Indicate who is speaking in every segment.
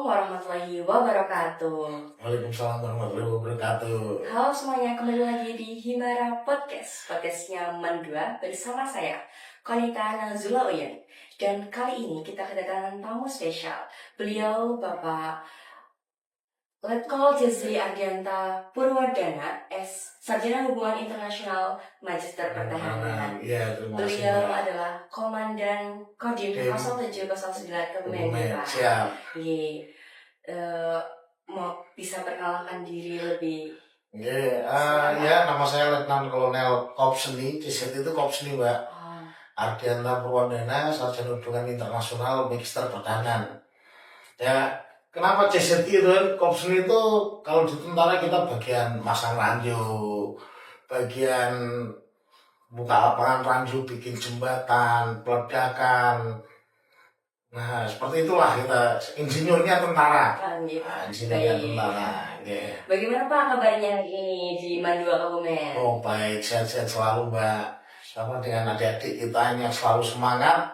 Speaker 1: warahmatullahi wabarakatuh.
Speaker 2: Waalaikumsalam warahmatullahi wabarakatuh.
Speaker 1: Halo semuanya, kembali lagi di Himara Podcastnya Mandua bersama saya, Konita Nazula Uyen. Dan kali ini kita kedatangan tamu spesial. Beliau Bapak Letkol Jazri Ardianta Purwardana, Sarjana Hubungan Internasional Magister Pertahanan.
Speaker 2: Ya, terima kasih.
Speaker 1: Beliau adalah Komandan Kodim 0709 Kebumen, Pak.
Speaker 2: Siap.
Speaker 1: Mau bisa perkenalkan diri lebih?
Speaker 2: Nama saya Letnan Kolonel Kopsni, CST itu Kopsni, Mbak. Ardianta Purwardana, Sarjana Hubungan Internasional Magister Pertahanan. Ya, kenapa CST itu kan? Kopsni itu kalau di tentara kita bagian masang ranjau, bagian buka lapangan ranjau, bikin jembatan, peledakan. Nah, seperti itulah kita. Insinyurnya tentara. Insinyurnya tentara. Yeah.
Speaker 1: Bagaimana Pak kabarnya ini di Mandua Kebumen?
Speaker 2: Oh baik, sehat-sehat selalu Mbak. Sama dengan adik-adik kita yang selalu semangat,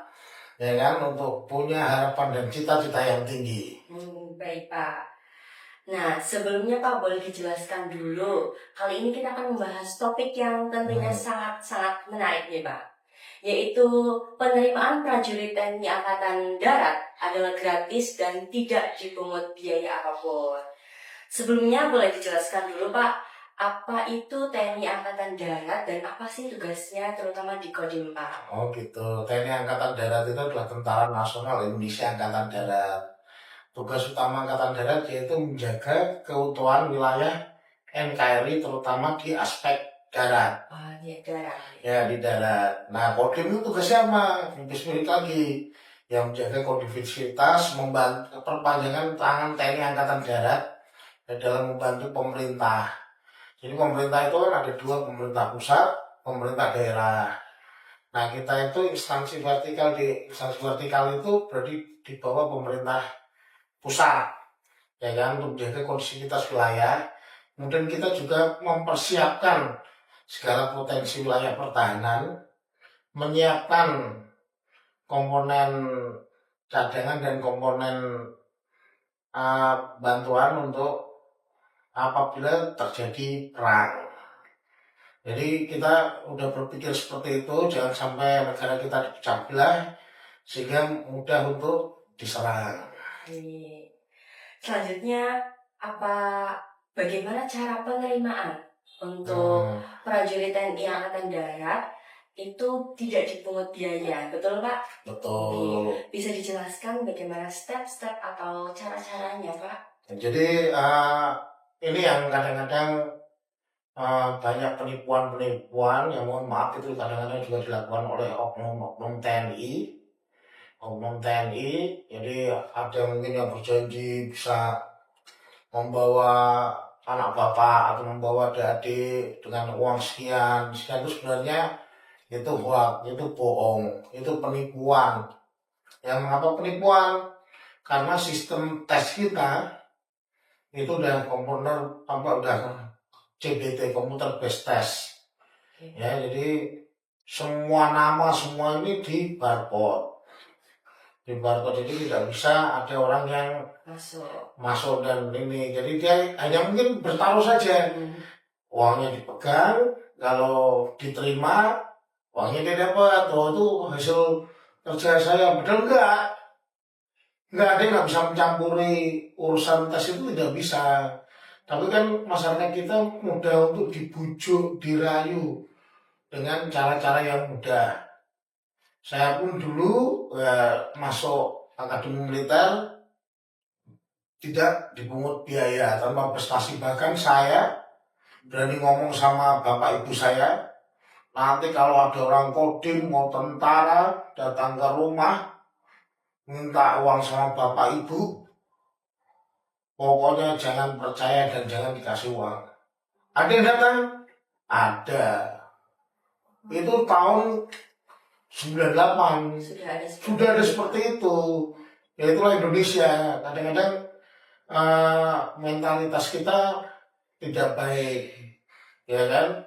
Speaker 2: ya kan, untuk punya harapan dan cita-cita yang tinggi.
Speaker 1: Baik Pak. Nah, sebelumnya Pak boleh dijelaskan dulu. Kali ini kita akan membahas topik yang tentunya sangat-sangat menarik nih Pak. Yaitu penerimaan prajurit TNI Angkatan Darat adalah gratis dan tidak dipungut biaya apapun. Sebelumnya boleh dijelaskan dulu Pak, apa itu TNI Angkatan Darat dan apa sih tugasnya terutama di Kodim Pak?
Speaker 2: Oh gitu, TNI Angkatan Darat itu adalah Tentara Nasional Indonesia Angkatan Darat. Tugas utama Angkatan Darat yaitu menjaga keutuhan wilayah NKRI terutama di aspek darat.
Speaker 1: Di darat.
Speaker 2: Ya, di darat. Nah, Kodim itu tugasnya apa? Lebih spirit lagi. Yang menjaga kondusivitas, membantu perpanjangan tangan TNI Angkatan Darat dalam membantu pemerintah. Jadi pemerintah itu kan ada dua, pemerintah pusat, pemerintah daerah. Nah, kita itu instansi vertikal itu berarti di bawah pemerintah pusat, ya kan, untuk menjaga kondusivitas wilayah. Kemudian kita juga mempersiapkan segala potensi wilayah pertahanan, menyiapkan komponen cadangan dan komponen bantuan untuk apabila terjadi perang. Jadi kita udah berpikir seperti itu, jangan sampai negara kita dipecah belah sehingga mudah untuk diserang.
Speaker 1: Selanjutnya, bagaimana cara penerimaan untuk prajurit TNI Angkatan Darat itu tidak dipungut biaya, betul Pak?
Speaker 2: Betul.
Speaker 1: Bisa dijelaskan bagaimana step-step atau cara-caranya Pak?
Speaker 2: Jadi ini yang kadang-kadang banyak penipuan yang mohon maaf itu kadang-kadang juga dilakukan oleh oknum TNI. Oknum TNI, jadi ada mungkin yang berjanji bisa membawa anak bapak atau membawa adik dengan uang sekian itu sebenarnya itu hoax, itu bohong, itu penipuan. Yang mengapa penipuan? Karena sistem tes kita itu udah CBT, computer based test. Ya, jadi semua nama semua ini di barcode. Di barcode itu tidak bisa ada orang yang masuk dan ini. Jadi dia hanya mungkin bertaruh saja. Uangnya dipegang, kalau diterima uangnya dia dapat. Oh, itu hasil kerja saya. Betul enggak? Enggak, dia nggak bisa mencampuri urusan tes itu, tidak bisa. Tapi kan masyarakat kita mudah untuk dibujuk, dirayu dengan cara-cara yang mudah. Saya pun dulu masuk akademi militer tidak dipungut biaya tanpa prestasi. Bahkan saya berani ngomong sama bapak ibu saya, nanti kalau ada orang Kodim mau tentara datang ke rumah minta uang sama bapak ibu, pokoknya jangan percaya dan jangan dikasih uang. Ada yang datang? Ada. Itu tahun 98 sudah ada seperti itu. Ya itulah Indonesia. Kadang-kadang mentalitas kita tidak baik, ya kan?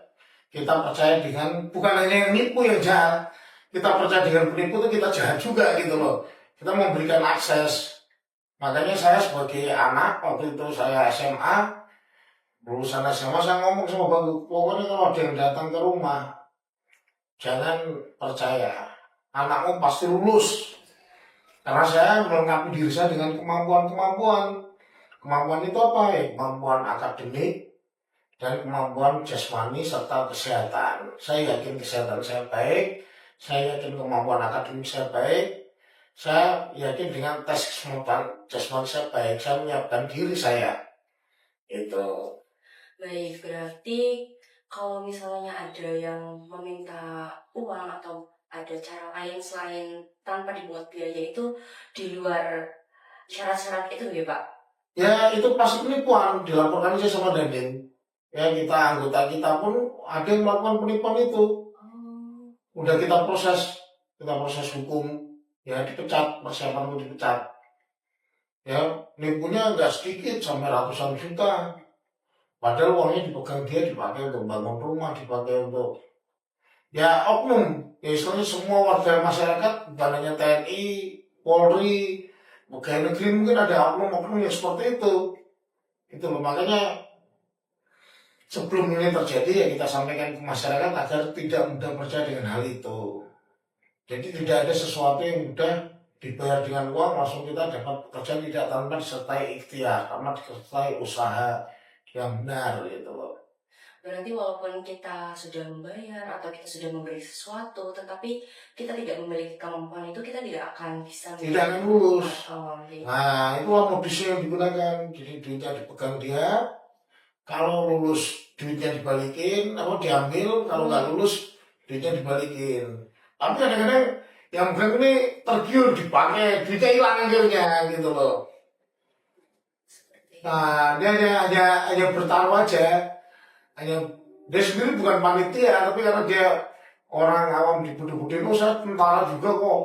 Speaker 2: Kita percaya dengan, bukan hanya yang nipu yang jahat, kita percaya dengan penipu itu kita jahat juga gitu loh. Kita memberikan akses Makanya saya sebagai anak, waktu itu saya SMA, lulusan SMA, saya ngomong sama bapak, pokoknya kalau ada yang datang ke rumah, jangan percaya, anakmu pasti lulus. Karena saya melengkapi diri saya dengan kemampuan-kemampuan. Kemampuan itu apa ya? Kemampuan akademik dan kemampuan jasmani serta kesehatan. Saya yakin kesehatan saya baik, saya yakin kemampuan akademik saya baik, saya yakin dengan tes kemampuan jasmani saya baik, saya menyiapkan diri saya. Itu.
Speaker 1: Baik, berarti kalau misalnya ada yang meminta uang atau ada cara lain selain tanpa dibuat biaya itu di luar syarat-syarat itu ya Pak?
Speaker 2: Ya itu pasti penipuan, dilaporkan aja sama Dandim. Ya anggota kita pun ada yang melakukan penipuan itu. Udah kita proses hukum, ya dipecat, persiapan untuk dipecat. Ya nipunya nggak sedikit sampai ratusan juta. Padahal uangnya dipegang dia, dipakai untuk bangun rumah, dipakai untuk ya oknum. Ya istilahnya semua warga masyarakat, bukan hanya TNI, Polri, pegawai negeri, mungkin ada oknum-oknum yang seperti itu. Itu loh, makanya sebelum ini terjadi ya kita sampaikan ke masyarakat agar tidak mudah percaya dengan hal itu. Jadi tidak ada sesuatu yang mudah dibayar dengan uang langsung kita dapat pekerjaan, tidak, tanpa disertai ikhtiar, tanpa disertai usaha yang benar gitu loh.
Speaker 1: Berarti walaupun kita sudah membayar atau kita sudah memberi sesuatu, tetapi kita tidak memiliki kemampuan itu, kita tidak akan bisa
Speaker 2: lulus.
Speaker 1: Gitu.
Speaker 2: Nah itulah modusnya yang digunakan. Jadi duitnya dipegang dia, kalau lulus duitnya dibalikin, diambil, kalau nggak lulus duitnya dibalikin. Tapi kadang-kadang yang bilang ini tergiur dipakai, duitnya hilang akhirnya gitu loh. Nah dia hanya bertaruh aja, dia sendiri bukan panitia, tapi karena dia orang awam dibunuh-bunuhin, oh saya tentara juga kok,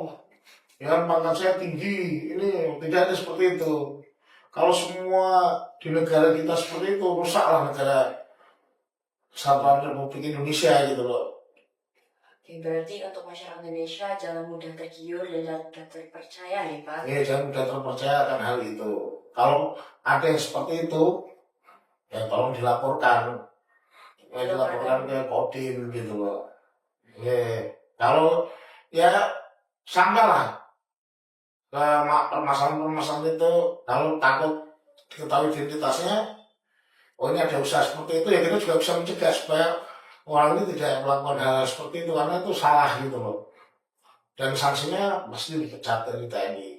Speaker 2: ya pangkat saya tinggi, ini tidak ada seperti itu. Kalau semua di negara kita seperti itu, rusaklah negara Kesatuan Republik Indonesia gitu loh.
Speaker 1: Oke, berarti untuk masyarakat Indonesia jangan mudah tergiur dan jangan mudah terpercaya nih Pak.
Speaker 2: Iya, jangan mudah terpercaya akan hal itu. Kalau ada yang seperti itu, ya tolong dilaporkan. Ya, dilaporkan ke Kodim gitu loh. Ya, kalau ya sampailah ke permasalahan-permasalahan itu, kalau takut diketahui identitasnya, oh ini ada usaha seperti itu, ya kita juga bisa mencegah supaya orang ini tidak melakukan hal seperti itu, karena itu salah gitu loh. Dan sanksinya pasti dipecat dari TNI.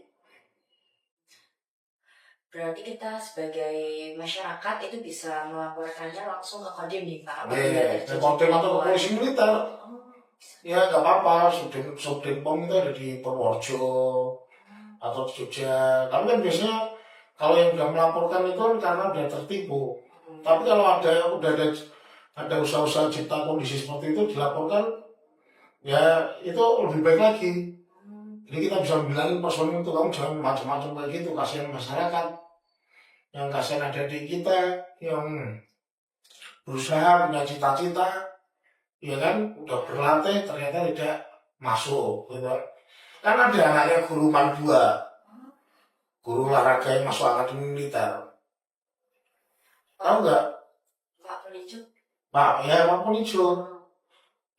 Speaker 1: Berarti kita sebagai masyarakat itu bisa melaporkannya langsung ke Kodim nih Pak?
Speaker 2: Ke Kodim atau ke polisi militer. Ya nggak apa-apa, Subdinpom itu ada di Purworejo atau di Jogja. Tapi kan biasanya kalau yang udah melaporkan itu karena udah tertipu. Tapi kalau udah ada usaha-usaha cipta kondisi seperti itu dilaporkan, ya itu lebih baik lagi. Jadi kita bisa bilangin personil itu, kamu jangan macam-macam kayak gitu, kasihan masyarakat. Yang kasihan ada di kita yang berusaha punya cita-cita, ya kan, udah berlatih ternyata tidak masuk gitu. Kan ada anaknya guru Mandua, guru olahraga yang masuk akademi militer. Tahu nggak?
Speaker 1: Pak Penijo.
Speaker 2: Pak Penijo.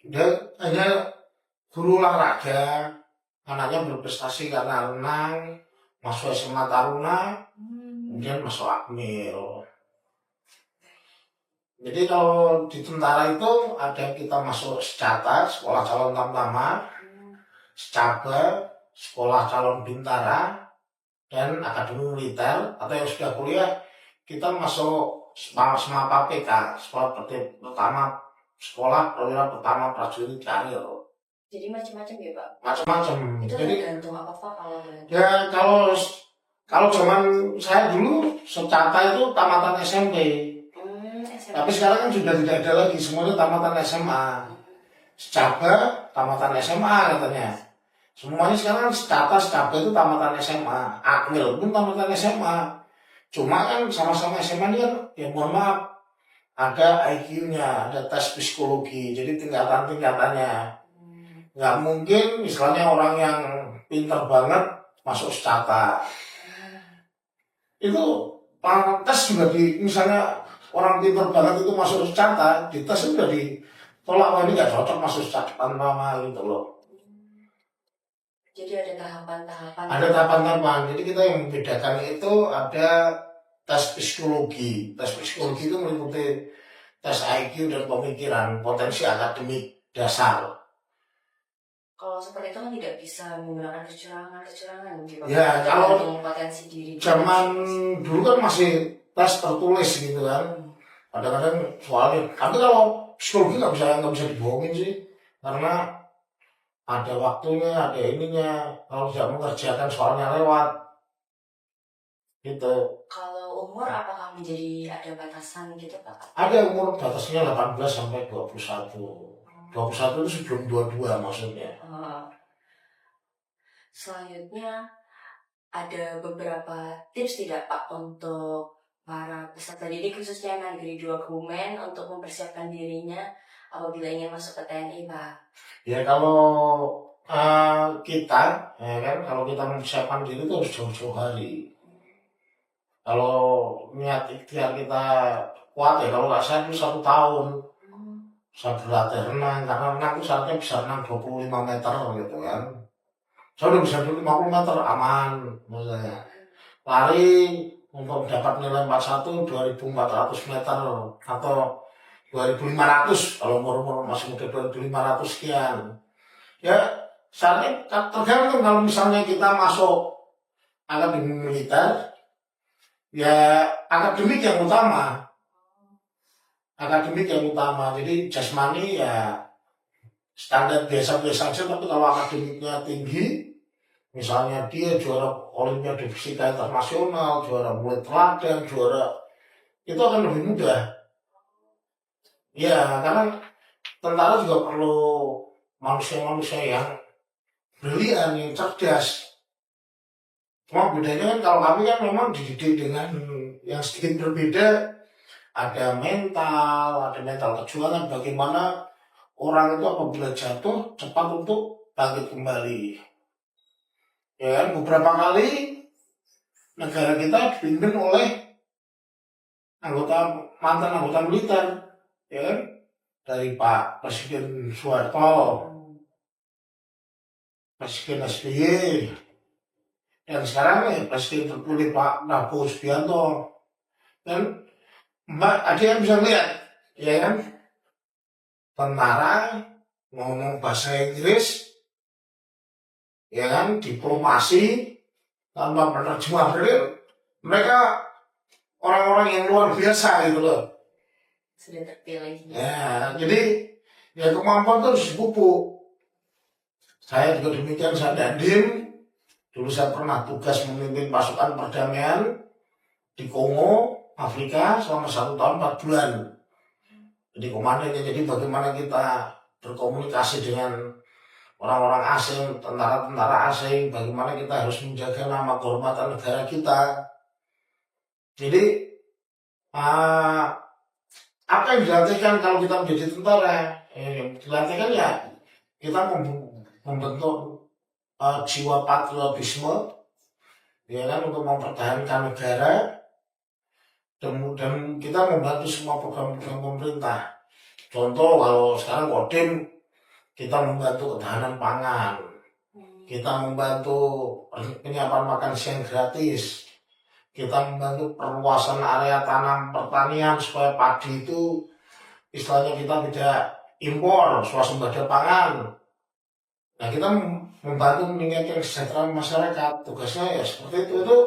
Speaker 2: Dia hanya guru olahraga, anaknya berprestasi karena renang, masuk SMA Taruna, kemudian masuk Akmil. Jadi kalau di tentara itu ada kita masuk secata, sekolah calon tamtama, secaba, sekolah calon bintara, dan akademi militer, atau yang sudah kuliah kita masuk SMA PK, sekolah pertama prajurit karir.
Speaker 1: Jadi macam-macam ya Pak?
Speaker 2: Macam-macam.
Speaker 1: Itu
Speaker 2: jadi
Speaker 1: tergantung apa Pak kalau berarti?
Speaker 2: Ya kalau zaman saya dulu secata itu tamatan SMP. Tapi sekarang kan sudah tidak ada lagi, semuanya tamatan SMA. Secaba tamatan SMA katanya. Semuanya sekarang secaba itu tamatan SMA. Akmil pun tamatan SMA. Cuma kan sama-sama SMA ini kan, ya mohon maaf, ada IQ-nya, ada tes psikologi, jadi tingkatan-tingkatannya. Nggak mungkin misalnya orang yang pinter banget masuk secata. itu tes juga misalnya orang pintar banget itu masuk Secata, di tes itu udah ditolak, wah ini nggak cocok masuk Secata mama gitu loh.
Speaker 1: Jadi ada tahapan-tahapan.
Speaker 2: Ada tahapan-tahapan. Jadi kita yang membedakan itu ada tes psikologi. Tes psikologi itu meliputi tes IQ dan pemikiran, potensi akademik dasar.
Speaker 1: Kalau seperti itu kan tidak bisa menggunakan kecurangan gitu.
Speaker 2: Ya, kalau
Speaker 1: potensi diri.
Speaker 2: Zaman dulu kan masih tes tertulis gitu kan. Kadang-kadang soalnya. Tapi kalau psikologi nggak bisa dibohongin sih, karena ada waktunya, ada ininya. Kalau tidak mengerjakan soalnya lewat. Gitu.
Speaker 1: Kalau umur apakah menjadi ada batasan gitu Pak?
Speaker 2: Ada umur batasnya 18 sampai 21. 21 itu sebelum 22 maksudnya.
Speaker 1: Selanjutnya ada beberapa tips tidak Pak untuk para peserta didik khususnya negeri 2 Kebumen untuk mempersiapkan dirinya apabila ingin masuk ke TNI Pak?
Speaker 2: Ya kalau kita, ya kan, kalau kita mempersiapkan diri itu harus jauh-jauh hari. Kalau niat ikhtiar kita kuat ya, kalau nggak saya itu 1 tahun. Saya berlatih renang, karena renang itu saatnya bisa renang 25 meter gitu kan. Saya udah bisa 50 meter aman maksudnya. Lari untuk dapat nilai 41 2.400 meter atau 2.500 kalau umur masih muda 2.500 sekian. Ya saatnya tergantung, kalau misalnya kita masuk akademi militer, ya akademik yang utama. Jadi jasmani ya standar biasa-biasa saja, tapi kalau akademiknya tinggi, misalnya dia juara Olimpiade Fisika Internasional, juara murid teladan, juara, itu akan lebih mudah. Ya, karena tentara juga perlu manusia-manusia yang brilian, yang cerdas. Cuma bedanya kan kalau kami kan memang dididik dengan yang sedikit berbeda. Ada mental kejuangan, bagaimana orang itu apabila jatuh cepat untuk bangkit kembali. Ya kan, beberapa kali negara kita dipimpin oleh mantan anggota militer, ya kan, dari Pak Presiden Soeharto, Presiden SBY, dan sekarang Presiden terpilih Pak Prabowo Subianto. Dan ada yang bisa lihat, ya kan, tentara ngomong bahasa Inggris, ya kan, diplomasi tanpa penerjemah, mereka orang-orang yang luar biasa gitu loh.
Speaker 1: Sudah terpilih.
Speaker 2: Ya, jadi ya kemampuan itu harus dipupuk. Saya juga demikian, saya Dandim. Dulu saya pernah tugas memimpin pasukan perdamaian di Kongo, Afrika selama 1 tahun 4 bulan. Jadi komandannya, jadi bagaimana kita berkomunikasi dengan orang-orang asing, tentara-tentara asing, bagaimana kita harus menjaga nama kehormatan negara kita. Jadi apa yang dilatihkan kalau kita menjadi tentara? Yang dilatihkan ya kita membentuk jiwa patriotisme, ya kan, untuk mempertahankan negara, dan kita membantu semua program-program pemerintah. Contoh kalau sekarang Kodim, kita membantu ketahanan pangan, kita membantu penyiapan makan siang gratis, kita membantu perluasan area tanam pertanian supaya padi itu istilahnya kita tidak impor, swasembada pangan. Nah, kita membantu meningkatkan kesejahteraan masyarakat. Tugasnya ya seperti itu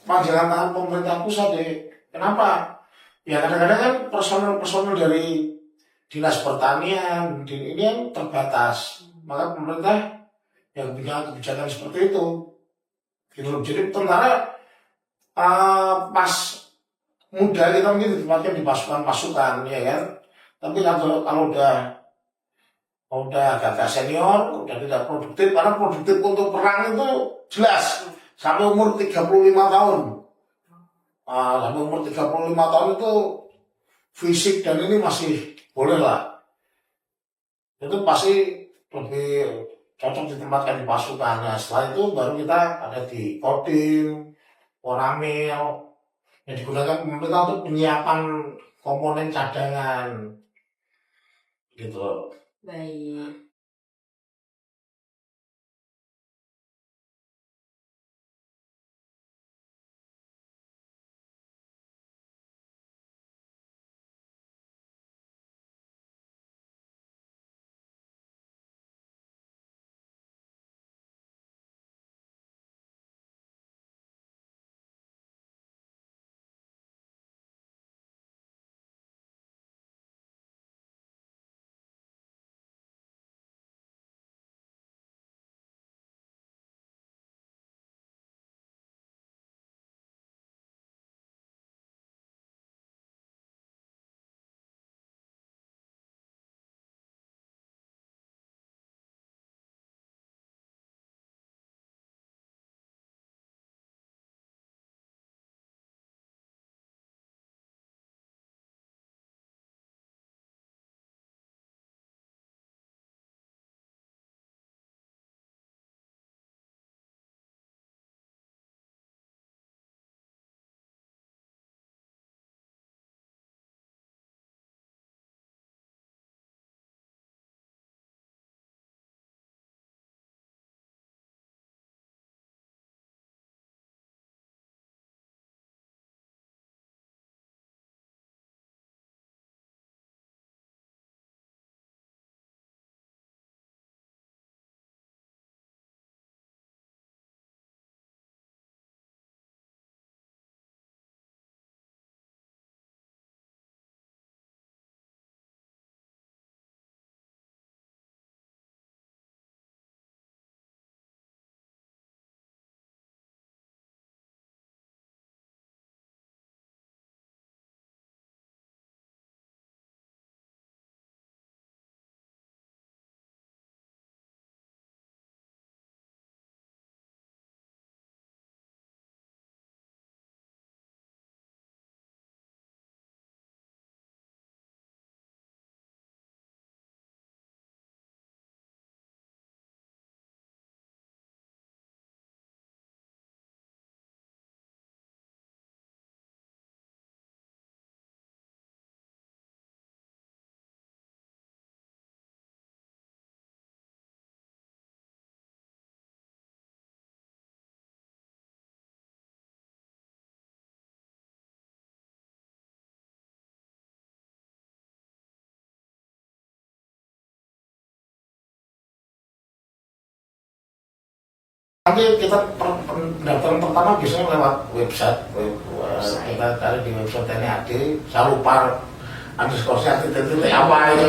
Speaker 2: panggilan tangan pemerintah pusat deh. Kenapa? Ya kadang-kadang kan personel dari dinas pertanian ini yang terbatas, maka pemerintah yang punya kebijakan seperti itu. Gitu. Jadi tentara pas muda kita mungkin ditempatkan di pasukan-pasukan, ya kan. Tapi kalau udah agak senior, udah tidak produktif, karena produktif untuk perang itu jelas sampai umur 35 tahun. Sampai umur 35 tahun itu fisik dan ini masih boleh lah. Itu pasti lebih cocok ditempatkan di pasukan. Nah, setelah itu baru kita ada di Kodim, Koramil yang digunakan pemerintah untuk penyiapan komponen cadangan gitu.
Speaker 1: Baik.
Speaker 2: Nanti kita pendaftaran pertama biasanya lewat website, kita cari di website TNI-AD, saya lupa underscore-nya titik-titik apa itu.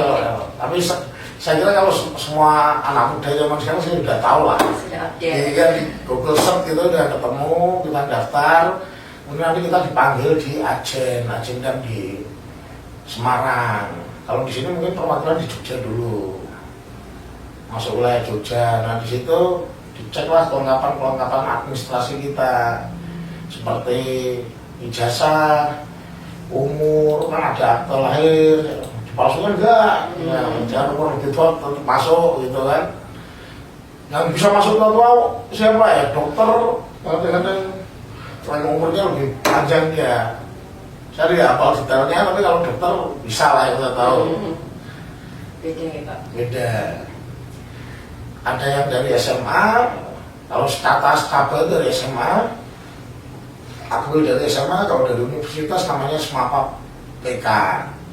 Speaker 2: Tapi saya kira kalau semua anak muda zaman sekarang saya sudah tahu lah. Jadi kan di Google Search itu udah ketemu, kita daftar, kemudian nanti kita dipanggil di Ajen kan di Semarang. Kalau di sini mungkin perwakilan di Jogja dulu, masuk wilayah Jogja. Nah di situ diceklah kelengkapan administrasi kita seperti ijazah, umur, kan ada akte lahir, dipalsukan enggak, ya, jangan umur lebih tua tetap masuk gitu kan. Yang bisa masuk tua siapa ya, dokter, kadang-kadang selain umurnya lebih panjang dia. Saya tidak hafal detailnya, tapi kalau dokter bisa lah kita tahu.
Speaker 1: Beda ya Pak?
Speaker 2: Beda. Ada yang dari SMA, kalau status kabel dari SMA, akui dari SMA, kalau dari universitas namanya SMAPA PK,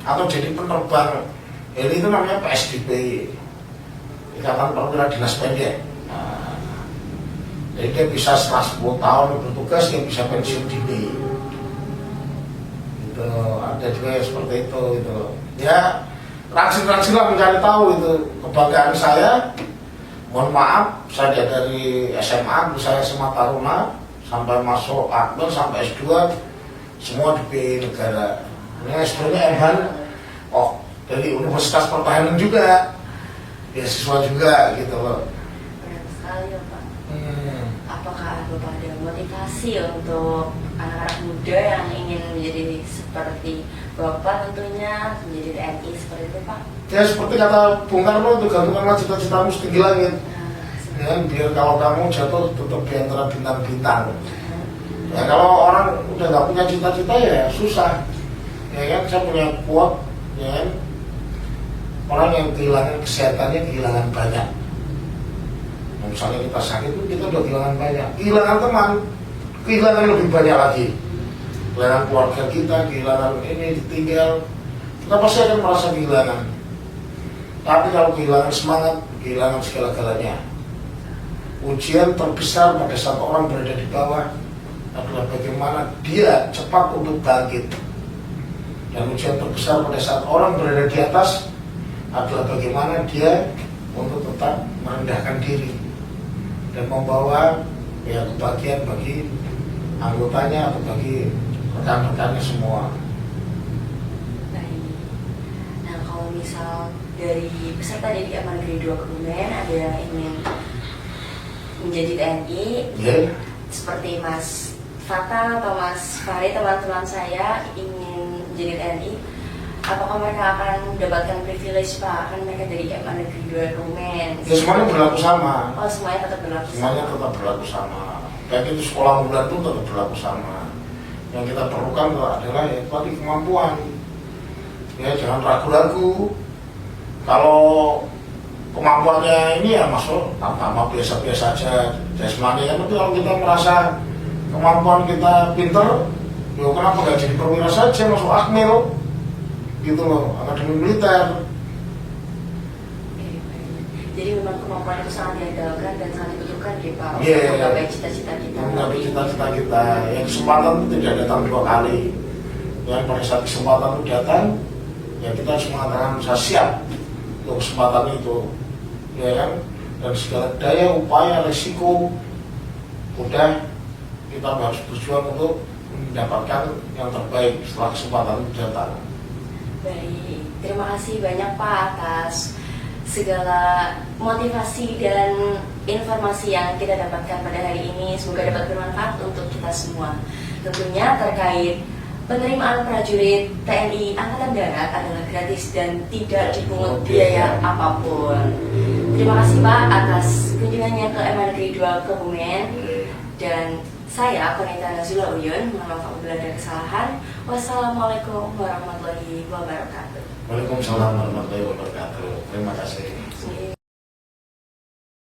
Speaker 2: atau jadi penerbang heli itu namanya PSDP, Ikatan Perwira Dinas Pendek. Nah, jadi dia bisa setelah 10 tahun bertugas, dia bisa pensiun dini. Gitu. Ada juga yang seperti itu. Gitu. Ya, rangsi-rangsi lah mencari tahu itu kebanggaan saya. Mohon maaf, saya dari SMA, saya SMA Taruna, sampai masuk akbar, sampai S2, semua di PI Negara. Ini S2-nya MHAN, oh dari Universitas Pertahanan juga, beasiswa juga gitu loh.
Speaker 1: Keren sekali ya Pak. Apakah Bapak ada motivasi untuk anak-anak muda yang ingin menjadi seperti Bapak tentunya, menjadi TNI seperti itu Pak?
Speaker 2: Ya seperti kata Bung Karno itu, gantungkanlah cita-citamu setinggi langit. Ya, biar kalau kamu jatuh tetap di antara bintang-bintang. Ya kalau orang udah nggak punya cita-cita ya susah. Ya kan saya punya quote, ya kan, orang yang kehilangan kesehatannya kehilangan banyak. Nah, misalnya kita sakit itu kita udah kehilangan banyak, kehilangan teman, kehilangan lebih banyak lagi, kehilangan keluarga kita, kehilangan ini ditinggal, kita pasti akan merasa kehilangan. Tapi kalau kehilangan semangat, kehilangan segala-galanya. Ujian terbesar pada saat orang berada di bawah adalah bagaimana dia cepat untuk bangkit. Dan ujian terbesar pada saat orang berada di atas adalah bagaimana dia untuk tetap merendahkan diri dan membawa ya kebahagiaan bagi anggotanya atau bagi rekan-rekannya semua.
Speaker 1: Baik. Nah, kalau misal dari peserta didik Amal Negeri 2 Kebumen ada yang ingin menjadi TNI, seperti Mas Fata atau Mas Fahri, teman-teman saya ingin menjadi TNI, apakah mereka akan mendapatkan privilege Pak? Akan mereka dari Amal Negeri 2 Kebumen?
Speaker 2: Ya semuanya berlaku sama.
Speaker 1: Oh, semuanya tetap berlaku sama.
Speaker 2: Semuanya tetap berlaku sama. Baik itu sekolah unggulan pun tetap berlaku sama. Yang kita perlukan adalah ya tadi kemampuan. Ya jangan ragu-ragu. Kalau kemampuannya ini ya masuk tanpa biasa-biasa aja jasmani, yang penting kalau kita merasa kemampuan kita pinter, ya kenapa nggak jadi perwira saja, masuk akmil gitu loh, akademi militer.
Speaker 1: Jadi memang kemampuan itu sangat diandalkan dan sangat dibutuhkan ya Pak, untuk
Speaker 2: Yeah,
Speaker 1: menggapai cita-cita kita.
Speaker 2: Menggapai cita-cita kita. Yang kesempatan itu tidak datang 2 kali. Yang pada saat kesempatan itu datang, ya kita harus mengatakan saya siap untuk kesempatan itu, ya kan? Dan segala daya, upaya, resiko, udah kita harus berjuang untuk mendapatkan yang terbaik setelah kesempatan itu datang.
Speaker 1: Baik, terima kasih banyak Pak atas segala motivasi dan informasi yang kita dapatkan pada hari ini. Semoga dapat bermanfaat untuk kita semua. Tentunya terkait penerimaan prajurit TNI Angkatan Darat adalah gratis dan tidak dipungut biaya apapun. Terima kasih Pak atas kunjungannya ke Amal Negeri 2 Kebumen. Dan saya, Konita Nazula Uyun, mohon maaf apabila ada kesalahan. Wassalamualaikum warahmatullahi wabarakatuh.
Speaker 2: Waalaikumsalam warahmatullahi wabarakatuh. Terima kasih.